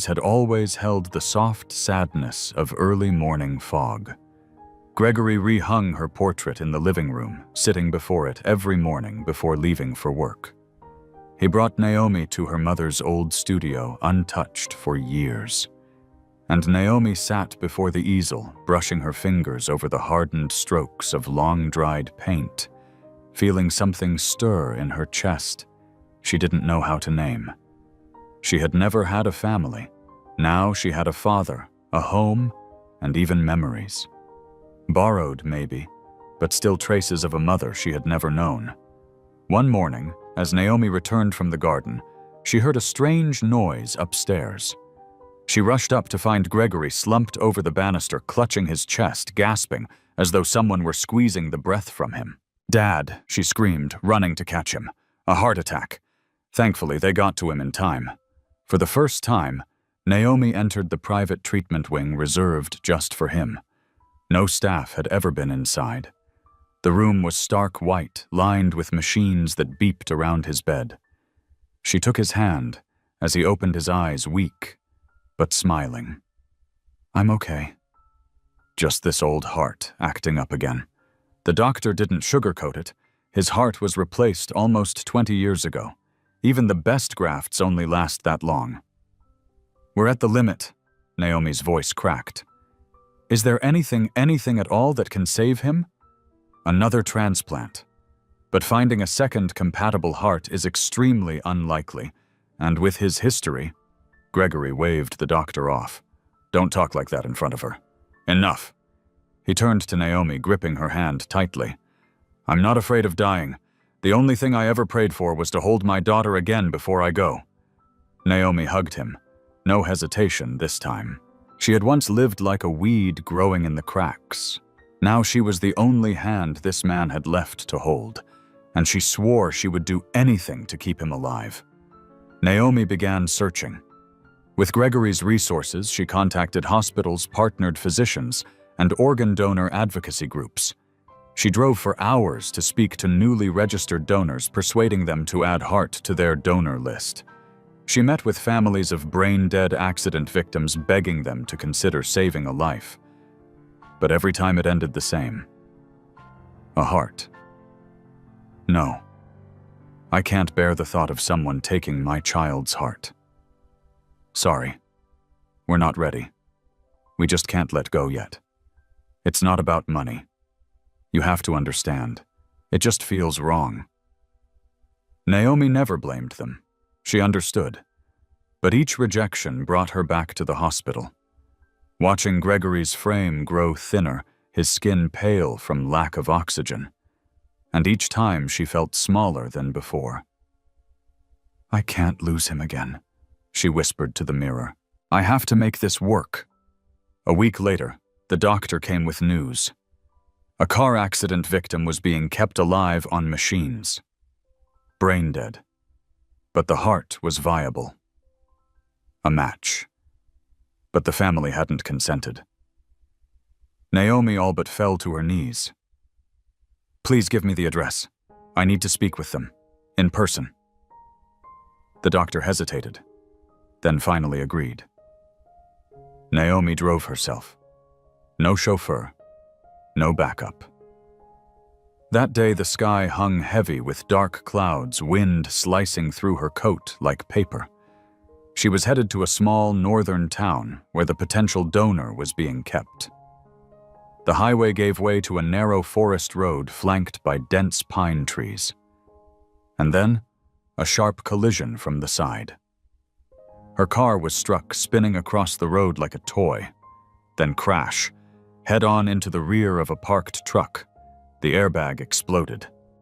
had always held the soft sadness of early morning fog. Gregory rehung her portrait in the living room, sitting before it every morning before leaving for work. He brought Naomi to her mother's old studio, untouched for years. And Naomi sat before the easel, brushing her fingers over the hardened strokes of long-dried paint, feeling something stir in her chest she didn't know how to name. She had never had a family. Now she had a father, a home, and even memories. Borrowed, maybe, but still traces of a mother she had never known. One morning, as Naomi returned from the garden, she heard a strange noise upstairs. She rushed up to find Gregory slumped over the banister, clutching his chest, gasping, as though someone were squeezing the breath from him. "Dad," she screamed, running to catch him. "A heart attack." Thankfully, they got to him in time. For the first time, Naomi entered the private treatment wing reserved just for him. No staff had ever been inside. The room was stark white, lined with machines that beeped around his bed. She took his hand as he opened his eyes, weak, but smiling. "I'm okay." Just this old heart acting up again. The doctor didn't sugarcoat it. His heart was replaced almost 20 years ago. Even the best grafts only last that long. "We're at the limit," Naomi's voice cracked. "Is there anything at all that can save him?" Another transplant. But finding a second compatible heart is extremely unlikely, and with his history, Gregory waved the doctor off. "Don't talk like that in front of her. Enough." He turned to Naomi, gripping her hand tightly. "I'm not afraid of dying. The only thing I ever prayed for was to hold my daughter again before I go." Naomi hugged him. No hesitation this time. She had once lived like a weed growing in the cracks. Now she was the only hand this man had left to hold, and she swore she would do anything to keep him alive. Naomi began searching. With Gregory's resources, she contacted hospitals, partnered physicians, and organ donor advocacy groups. She drove for hours to speak to newly registered donors, persuading them to add heart to their donor list. She met with families of brain-dead accident victims, begging them to consider saving a life. But every time it ended the same. A heart. "No. I can't bear the thought of someone taking my child's heart. Sorry. We're not ready. We just can't let go yet. It's not about money. You have to understand. It just feels wrong." Naomi never blamed them. She understood. But each rejection brought her back to the hospital. Watching Gregory's frame grow thinner, his skin pale from lack of oxygen, and each time she felt smaller than before. "I can't lose him again," she whispered to the mirror. "I have to make this work." A week later, the doctor came with news. A car accident victim was being kept alive on machines. Brain dead. But the heart was viable. A match. But the family hadn't consented. Naomi all but fell to her knees. "Please give me the address. I need to speak with them. In person." The doctor hesitated, then finally agreed. Naomi drove herself. No chauffeur. No backup. That day the sky hung heavy with dark clouds, wind slicing through her coat like paper. She was headed to a small northern town where the potential donor was being kept. The highway gave way to a narrow forest road flanked by dense pine trees. And then, a sharp collision from the side. Her car was struck, spinning across the road like a toy, then crash, head-on into the rear of a parked truck. The airbag exploded.